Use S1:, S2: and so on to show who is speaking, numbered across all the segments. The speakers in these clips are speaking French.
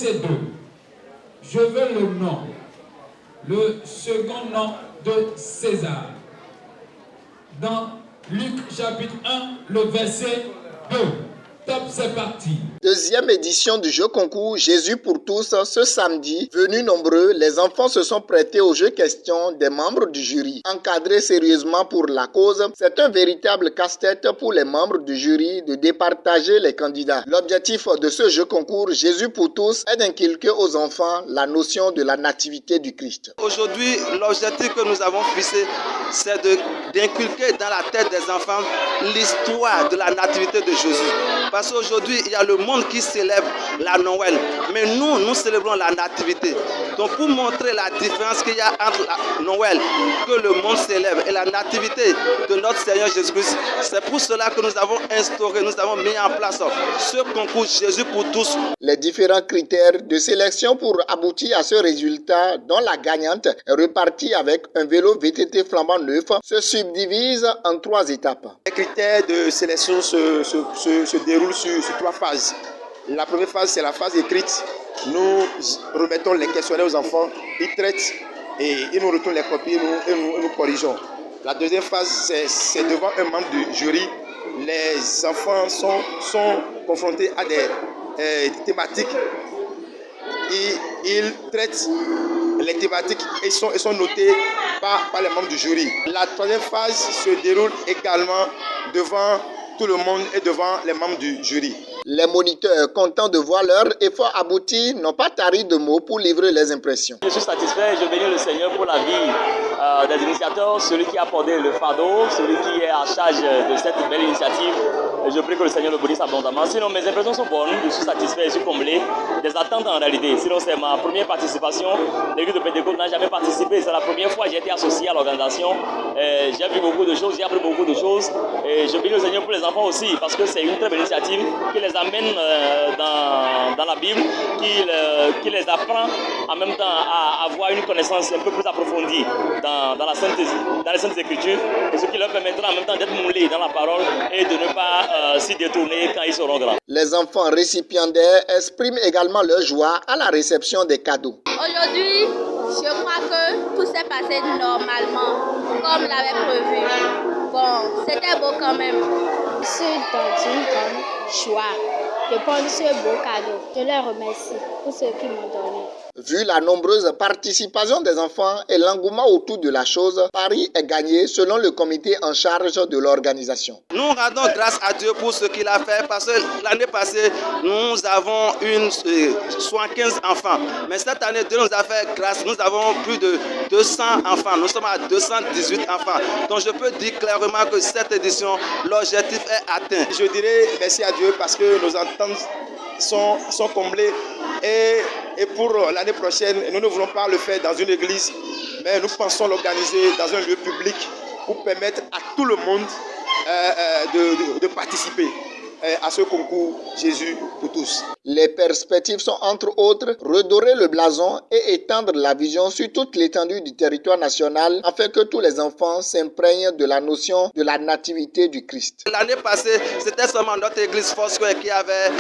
S1: verset 2. Je veux le second nom de César. Dans Luc chapitre 1, le verset 2. Top, c'est parti.
S2: Deuxième édition du jeu concours Jésus pour tous. Ce samedi, venus nombreux, les enfants se sont prêtés au jeu question des membres du jury. Encadrés sérieusement pour la cause, c'est un véritable casse-tête pour les membres du jury de départager les candidats. L'objectif de ce jeu concours Jésus pour tous est d'inculquer aux enfants la notion de la nativité du Christ.
S3: Aujourd'hui, l'objectif que nous avons fixé, c'est d'inculquer dans la tête des enfants l'histoire de la nativité de Jésus. Parce qu'aujourd'hui, il y a le monde qui célèbre la Noël. Mais nous célébrons la nativité. Donc pour montrer la différence qu'il y a entre la Noël que le monde célèbre et la nativité de notre Seigneur Jésus-Christ, c'est pour cela que nous avons instauré, nous avons mis en place ce concours Jésus pour tous.
S2: Les différents critères de sélection pour aboutir à ce résultat, dont la gagnante est repartie avec un vélo VTT flambant neuf, se subdivisent en 3 étapes.
S4: Les critères de sélection se déroulent sur 3 phases. La première phase, c'est la phase écrite. Nous remettons les questionnaires aux enfants, ils traitent et ils nous retournent les copies et nous corrigeons. La deuxième phase, c'est devant un membre du jury. Les enfants sont confrontés à des thématiques. Ils traitent les thématiques et sont notés par les membres du jury. La troisième phase se déroule également devant tout le monde et devant les membres du jury.
S2: Les moniteurs, contents de voir leur effort aboutir, n'ont pas tari de mots pour livrer les impressions.
S5: Je suis satisfait, je bénis le Seigneur pour la vie des initiateurs, celui qui a porté le fardeau, celui qui est en charge de cette belle initiative. Je prie que le Seigneur le bénisse abondamment. Sinon, mes impressions sont bonnes, je suis satisfait, je suis comblé des attentes en réalité. Sinon, c'est ma première participation. L'église de Pentecôte n'a jamais participé, c'est la première fois que j'ai été associé à l'organisation. J'ai vu beaucoup de choses, j'ai appris beaucoup de choses. Et je bénis le Seigneur pour les enfants aussi, parce que c'est une très belle initiative qui les amène dans la Bible, qui les apprend en même temps à avoir une connaissance un peu plus approfondie dans les Saintes Écritures, et ce qui leur permettra en même temps d'être moulés dans la parole et de ne pas s'y détourner quand ils seront grands.
S2: Les enfants récipiendaires expriment également leur joie à la réception des cadeaux.
S6: Aujourd'hui, je crois que tout s'est passé normalement, comme l'avait prévu. Bon, c'était beau quand même.
S7: Je suis dans une grande joie de prendre ce beau cadeau. Je les remercie pour ce qu'ils m'ont donné.
S2: Vu la nombreuse participation des enfants et l'engouement autour de la chose, Paris est gagné selon le comité en charge de l'organisation.
S3: Nous rendons grâce à Dieu pour ce qu'il a fait, parce que l'année passée, nous avons 75 enfants. Mais cette année, Dieu nous a fait grâce, nous avons plus de 200 enfants. Nous sommes à 218 enfants. Donc je peux dire clairement que cette édition, l'objectif est atteint.
S4: Je dirais merci à Dieu parce que nos attentes sont comblées. Et pour l'année prochaine, nous ne voulons pas le faire dans une église, mais nous pensons l'organiser dans un lieu public pour permettre à tout le monde de participer à ce concours Jésus pour tous.
S2: Les perspectives sont entre autres redorer le blason et étendre la vision sur toute l'étendue du territoire national afin que tous les enfants s'imprègnent de la notion de la nativité du Christ.
S3: L'année passée, c'était seulement notre église Foursquare qui avait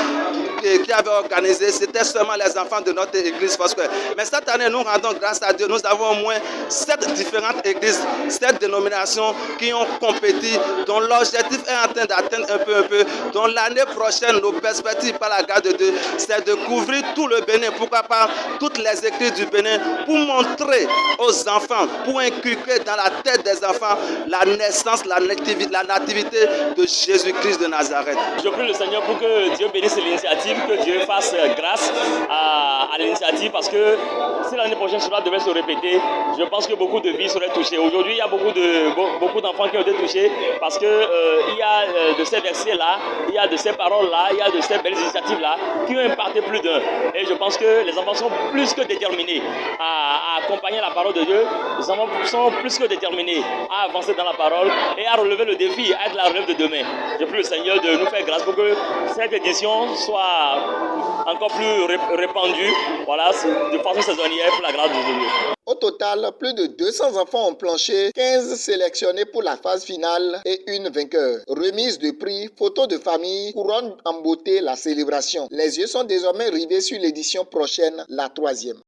S3: organisé, c'était seulement les enfants de notre église Foursquare. Mais cette année, nous rendons grâce à Dieu, nous avons au moins 7 différentes églises, 7 dénominations qui ont compéti, dont l'objectif est en train d'atteindre un peu. Donc l'année prochaine, nos perspectives par la grâce de Dieu, c'est de couvrir tout le Bénin, pourquoi pas toutes les églises du Bénin, pour montrer aux enfants, pour inculquer dans la tête des enfants la naissance, la nativité de Jésus-Christ de Nazareth.
S5: Je prie le Seigneur pour que Dieu bénisse l'initiative, que Dieu fasse grâce à l'initiative, parce que si l'année prochaine cela devait se répéter, je pense que beaucoup de vies seraient touchées. Aujourd'hui, il y a beaucoup d'enfants qui ont été touchés parce qu'il y a de ces versets-là, il y a de ces paroles-là, il y a de ces belles initiatives-là qui ont impacté plus d'un. Et je pense que les enfants sont plus que déterminés à accompagner la parole de Dieu. Les enfants sont plus que déterminés à avancer dans la parole et à relever le défi, à être la relève de demain. Je prie le Seigneur de nous faire grâce pour que cette édition soit encore plus répandue, voilà, de façon saisonnière pour la grâce de Dieu.
S2: total, plus de 200 enfants ont planché, 15 sélectionnés pour la phase finale et une vainqueur. Remise de prix, photos de famille, couronne en beauté la célébration. Les yeux sont désormais rivés sur l'édition prochaine, la 3e.